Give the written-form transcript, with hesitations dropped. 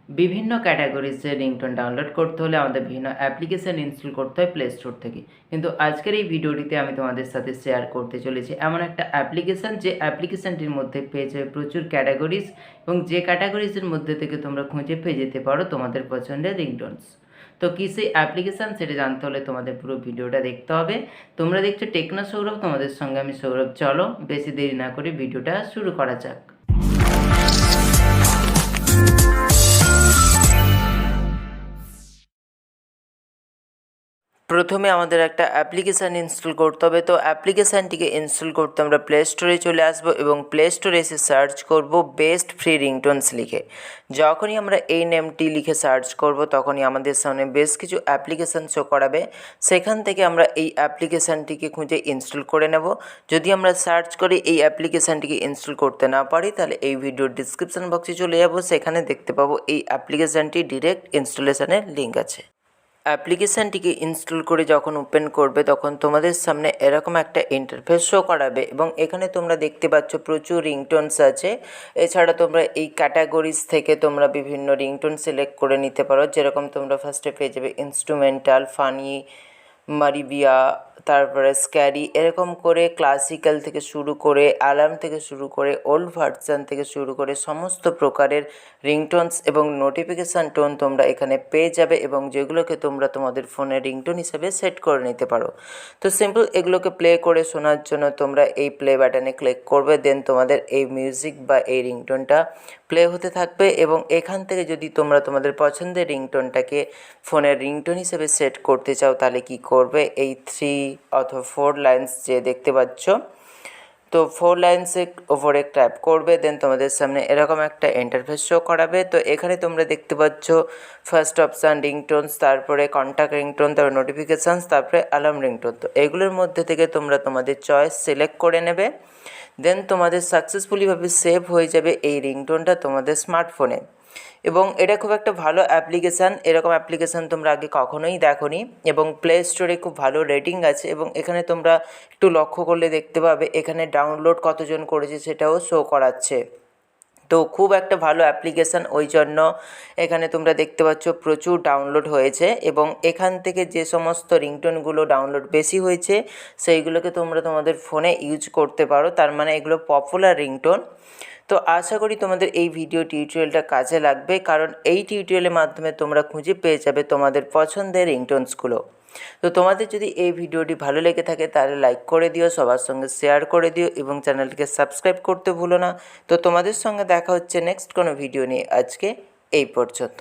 বিভিন্ন ক্যাটাগরিজের ringtone download করতে হলে আমাদের বিভিন্ন অ্যাপ্লিকেশান ইনস্টল করতে হয় প্লে স্টোর থেকে। কিন্তু আজকের এই ভিডিওটিতে আমি তোমাদের সাথে শেয়ার করতে চলেছি এমন একটা অ্যাপ্লিকেশান, যে অ্যাপ্লিকেশানটির মধ্যে পেয়ে যাবে প্রচুর ক্যাটাগরিজ, এবং যে ক্যাটাগরিজের মধ্যে থেকে তোমরা খুঁজে পেয়ে যেতে পারো তোমাদের পছন্দের রিংটোনস। তো কী সেই অ্যাপ্লিকেশান সেটা জানতে হলে তোমাদের পুরো ভিডিওটা দেখতে হবে। তোমরা দেখছো টেকনো সৌরভ, তোমাদের সঙ্গে আমি সৌরভ। চলো বেশি দেরি না করে ভিডিওটা শুরু করা যাক। প্রথমে আমাদের একটা অ্যাপ্লিকেশান ইনস্টল করতে হবে। তো অ্যাপ্লিকেশানটিকে ইনস্টল করতে আমরা প্লে স্টোরে চলে আসবো এবং প্লে স্টোরে এসে সার্চ করব বেস্ট ফ্রি রিংটোনস লিখে। যখনই আমরা এই নেমটি লিখে সার্চ করব তখনই আমাদের সামনে বেশ কিছু অ্যাপ্লিকেশান শো করাবে। সেখান থেকে আমরা এই অ্যাপ্লিকেশানটিকে খুঁজে ইনস্টল করে নেব। যদি আমরা সার্চ করে এই অ্যাপ্লিকেশানটিকে ইনস্টল করতে না পারি তাহলে এই ভিডিওর ডিসক্রিপশান বক্সে চলে যাব, সেখানে দেখতে পাবো এই অ্যাপ্লিকেশানটি ডিরেক্ট ইনস্টলেশনের লিঙ্ক আছে। অ্যাপ্লিকেশানটিকে ইনস্টল করে যখন ওপেন করবে তখন তোমাদের সামনে এরকম একটা ইন্টারফেস শো করাবে এবং এখানে তোমরা দেখতে পাচ্ছ প্রচুর রিংটোনস আছে। এছাড়া তোমরা এই ক্যাটাগরিজ থেকে তোমরা বিভিন্ন রিংটোন সিলেক্ট করে নিতে পারো। যেরকম তোমরা ফার্স্টে পেয়ে যাবে ইনস্ট্রুমেন্টাল, ফানি, মারিবিয়া, তারপরে স্ক্যারি, এরকম করে ক্লাসিক্যাল থেকে শুরু করে অ্যালার্ম থেকে শুরু করে ওল্ড ভার্সন থেকে শুরু করে সমস্ত প্রকারের রিংটোনস এবং নোটিফিকেশান টোন তোমরা এখানে পেয়ে যাবে, এবং যেগুলোকে তোমরা তোমাদের ফোনে রিংটোন হিসেবে সেট করে নিতে পারো। তো সিম্পল এগুলোকে প্লে করে শোনার জন্য তোমরা এই প্লে বাটনে ক্লিক করবে, দেন তোমাদের এই মিউজিক বা এই রিংটোনটা প্লে হতে থাকবে। এবং এখান থেকে যদি তোমরা তোমাদের পছন্দের রিংটোনটাকে ফোনের রিংটোন হিসেবে সেট করতে চাও তাহলে কি করবে, এই 3 অথবা 4 লাইন্স যে দেখতে পাচ্ছ, তো 4 লাইন্সের ওপরে ট্যাপ করবে, দেন তোমাদের সামনে এরকম একটা ইন্টারফেস শো করাবে। তো এখানে তোমরা দেখতে পাচ্ছ ফার্স্ট অপশান রিংটোনস, তারপরে কন্ট্যাক্ট রিংটোন, তারপরে নোটিফিকেশানস, তারপরে অ্যালার্ম রিংটোন। তো এগুলোর মধ্যে থেকে তোমরা তোমাদের চয়েস সিলেক্ট করে নেবে, দেন তোমাদের সাকসেসফুলিভাবে সেভ হয়ে যাবে এই রিংটোনটা তোমাদের স্মার্টফোনে। এবং এটা খুব একটা ভালো অ্যাপ্লিকেশান, এরকম অ্যাপ্লিকেশান তোমরা আগে কখনোই দেখোনি, এবং প্লে স্টোরে খুব ভালো রেটিং আছে। এবং এখানে তোমরা একটু লক্ষ্য করলে দেখতে পাবে এখানে ডাউনলোড কতজন করেছে সেটাও শো করাচ্ছে। তো খুব একটা ভালো অ্যাপ্লিকেশান, ওই জন্য এখানে তোমরা দেখতে পাচ্ছ প্রচুর ডাউনলোড হয়েছে। এবং এখান থেকে যে সমস্ত রিংটোনগুলো ডাউনলোড বেশি হয়েছে সেইগুলোকে তোমরা তোমাদের ফোনে ইউজ করতে পারো, তার মানে এগুলো পপুলার রিংটোন। তো আশা করি তোমাদের এই ভিডিও টিউটোরিয়ালটা কাজে লাগবে, কারণ এই টিউটোরিয়ালের মাধ্যমে তোমরা খুঁজে পেয়ে যাবে তোমাদের পছন্দের রিংটোনসগুলো। তো তোমাদের যদি এই ভিডিওটি ভালো লেগে থাকে তাহলে লাইক করে দিও, সবার সঙ্গে শেয়ার করে দিও এবং চ্যানেলটিকে সাবস্ক্রাইব করতে ভুলো না। তো তোমাদের সঙ্গে দেখা হচ্ছে নেক্সট কোনো ভিডিও নিয়ে। আজকে এই পর্যন্ত।